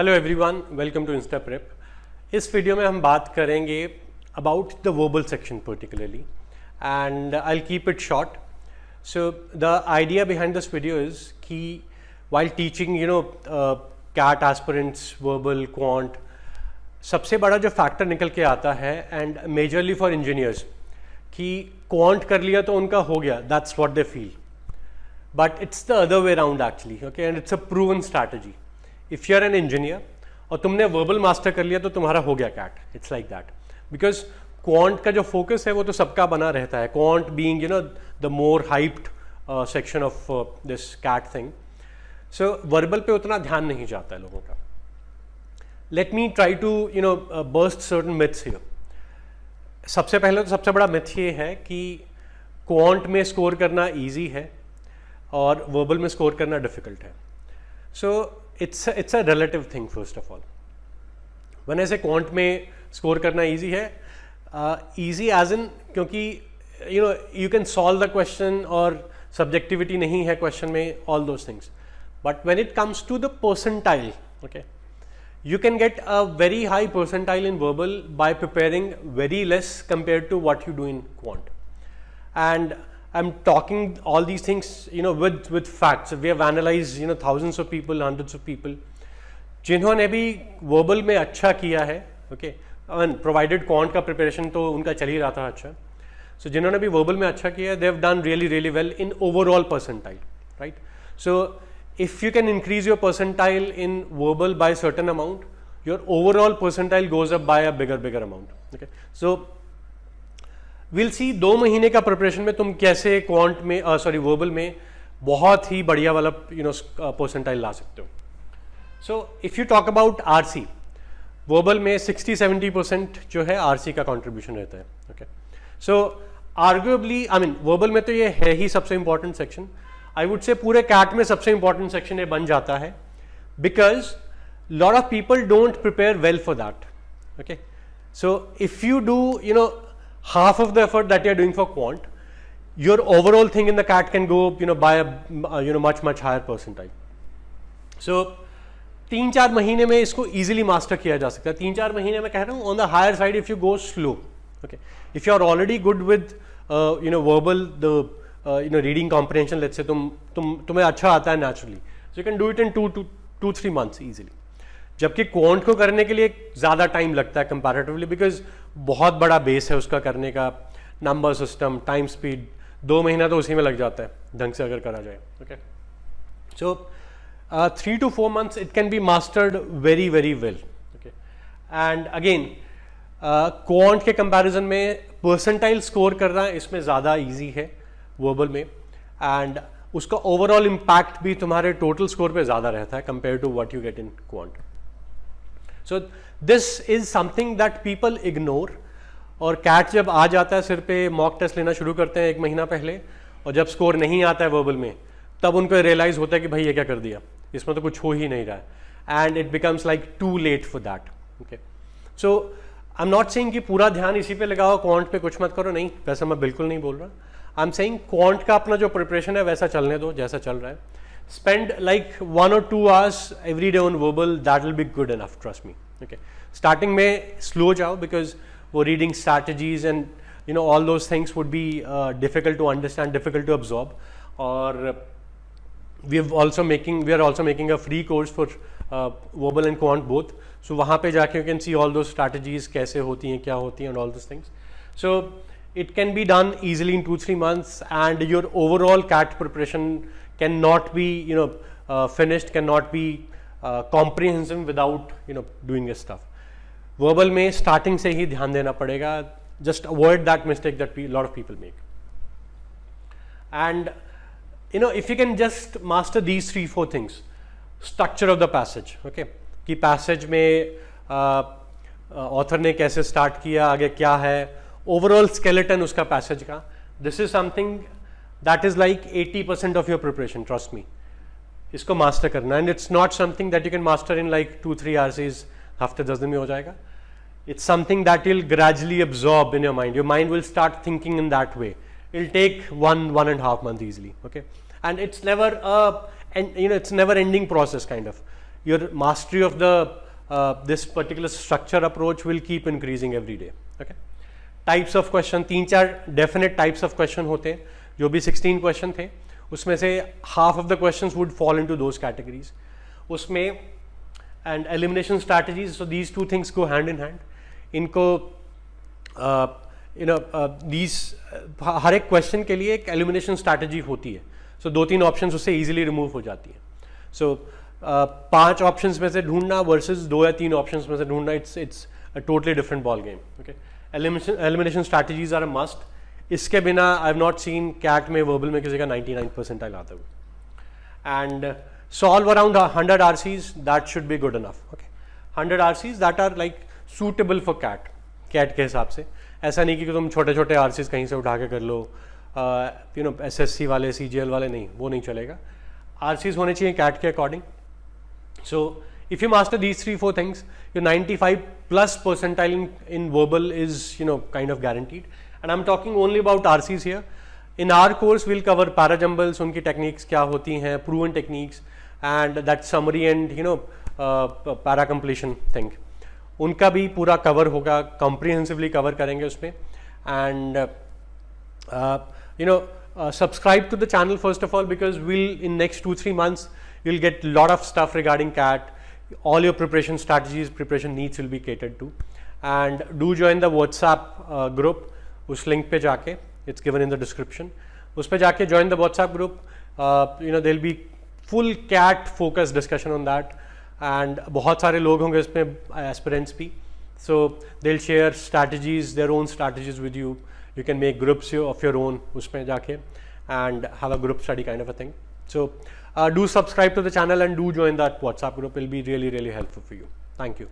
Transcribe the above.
Hello everyone, welcome to Insta Prep. इस video में हम बात करेंगे about the verbal section particularly, and I will keep it short. So the idea behind this video is कि while teaching CAT aspirants verbal quant, सबसे बड़ा जो factor निकल के आता है एंड मेजरली फॉर इंजीनियर्स कि क्वांट कर लिया तो उनका हो गया, that's what they feel. But it's the other way around actually, okay, and it's a proven strategy. If you are an engineer और तुमने वर्बल मास्टर कर लिया तो तुम्हारा हो गया CAT. It's like that, because quant का जो फोकस है वो तो सबका बना रहता है, quant being the more hyped section of this CAT thing. So verbal पे उतना ध्यान नहीं जाता है लोगों का. Let me try to burst certain myths here. सबसे पहले तो सबसे बड़ा मिथ ये है कि क्वांट में स्कोर करना ईजी है और वर्बल में स्कोर करना डिफिकल्ट है. सो it's a relative thing first of all. When I say quant में स्कोर करना easy है, easy as in क्योंकि you can solve the question और subjectivity नहीं है question में, all those things. But when it comes to the percentile, okay, you can get a very high percentile in verbal by preparing very less compared to what you do in quant. And I'm talking all these things, with facts. We have analyzed, thousands of people, hundreds of people, जिन्होंने भी verbal में अच्छा किया है, okay, I mean, provided quant का preparation तो उनका चल ही रहा था अच्छा. So जिन्होंने भी verbal में अच्छा किया, they have done really, really well in overall percentile, right? So if you can increase your percentile in verbal by certain amount, your overall percentile goes up by a bigger amount, okay? So will see 2 महीने का preparation में तुम कैसे quant में verbal में बहुत ही बढ़िया वाला परसेंटाइल ला सकते हो. So if you talk about RC, verbal में 60-70% जो है आरसी का कंट्रीब्यूशन रहता है. ओके, सो आर्ग्यूएबली वर्बल में तो ये है ही सबसे important section. I would say पूरे कैट में सबसे इंपॉर्टेंट सेक्शन ये बन जाता है, because lot of people don't prepare well for that. Okay, so if you do half of the effort that you're doing for quant, your overall thing in the CAT can go by a much higher percentile. So 3-4 महीने में इसको easily master किया जा सकता है. 3-4 महीने में कह रहा हूँ on the higher side if you go slow. Okay, if you are already good with verbal, the reading comprehension, let's say तुम्हें अच्छा आता है naturally, so you can do it in 2-3 months easily. जबकि क्वांट को करने के लिए ज़्यादा टाइम लगता है कंपैरेटिवली, बिकॉज बहुत बड़ा बेस है उसका करने का, नंबर सिस्टम, टाइम स्पीड, 2 महीना तो उसी में लग जाता है ढंग से अगर करा जाए. Okay, so 3 to 4 months it can be mastered very very well. Okay, and again quant के कंपैरिजन में परसेंटाइल स्कोर करना इसमें ज़्यादा ईजी है वर्बल में, एंड उसका ओवरऑल इम्पैक्ट भी तुम्हारे टोटल स्कोर पे ज़्यादा रहता है compare to what you get in quant. So this is something that people ignore. और कैट जब आ जाता है सिर पे, मॉक टेस्ट लेना शुरू करते हैं 1 महीना पहले, और जब स्कोर नहीं आता है वर्बल में, तब उनको रियलाइज होता है कि भाई ये क्या कर दिया, इसमें तो कुछ हो ही नहीं रहा है, and it becomes like too late for that. Okay, so I am not saying कि पूरा ध्यान इसी पे लगाओ, क्वांट पे कुछ मत करो, नहीं, वैसा मैं बिल्कुल नहीं बोल रहा. आई एम सेइंग क्वांट का अपना जो प्रिपरेशन है वैसा चलने दो जैसा चल रहा है. Spend like 1 or 2 hours every day on verbal, that will be good enough, trust me. Okay, starting में slow जाओ, because वो reading strategies and all those things would be difficult to understand, difficult to absorb. और we are also making a free course for verbal and quant both. So वहाँ पे जाके you can see all those strategies कैसे होती हैं, क्या होती हैं, and all those things. So it can be done easily in 2-3 months, and your overall CAT preparation cannot be finished, cannot be comprehensive without doing this stuff. Verbal में starting से ही ध्यान देना पड़ेगा. Just avoid that mistake that a lot of people make. And if you can just master these 3-4 things, structure of the passage, okay, कि passage में author ने कैसे start किया, आगे क्या है, overall skeleton उसका passage का, this is something that is like 80% of your preparation, trust me. इसको master करना, and it's not something that you can master in like 2-3 hours, हफ्ते 10 दिन में हो जाएगा. It's something that you'll gradually absorb in your mind. Your mind will start thinking in that way. It'll take 1.5 months easily. Okay, and it's never it's never ending process kind of. your mastery of the this particular structure approach will keep increasing every day. Okay. Types of question, 3-4 definite types of question होते हैं. जो भी 16 question थे उसमें से half of the questions would fall into those categories. उसमें and elimination strategies, so these two things go hand in hand. इनको these हर एक question के लिए एक elimination strategy होती है. So 2-3 options उससे easily remove हो जाती हैं. So 5 options में से ढूंढना versus 2 या 3 options में से ढूंढना, it's a totally different ball game. Okay. Elimination strategies are a must. इसके बिना I have not seen CAT में वर्बल में किसी का 99 परसेंटाइल आता हुआ. And solve around 100 RCs, that should be good enough. Okay, 100 RCs that are like suitable for CAT के हिसाब से. ऐसा नहीं कि तुम छोटे छोटे RCs कहीं से उठा के कर लो, SSC वाले CGL वाले नहीं, वो नहीं चलेगा. RCs होने चाहिए कैट के according. So if you master these 3-4 things, your 95+ percentile in verbal is kind of guaranteed. And I'm talking only about RCs here. In our course we'll cover parajumbles, उनकी techniques क्या होती हैं, proven techniques, and that summary and para completion thing. उनका भी पूरा cover होगा, comprehensively cover करेंगे उसमें. And subscribe to the channel first of all, because we'll in next 2-3 months you'll get lot of stuff regarding CAT. All your preparation strategies, preparation needs will be catered to. And do join the WhatsApp group. उस link पे जाके, it's given in the description. उस पे जाके join the WhatsApp group. There'll be full CAT focused discussion on that. And बहुत सारे लोग होंगे इसमें, aspirants भी. So they'll share strategies, their own strategies with you. You can make groups of your own उसमें जाके and have a group study kind of a thing. So do subscribe to the channel and do join that WhatsApp group. It will be really, really helpful for you. Thank you.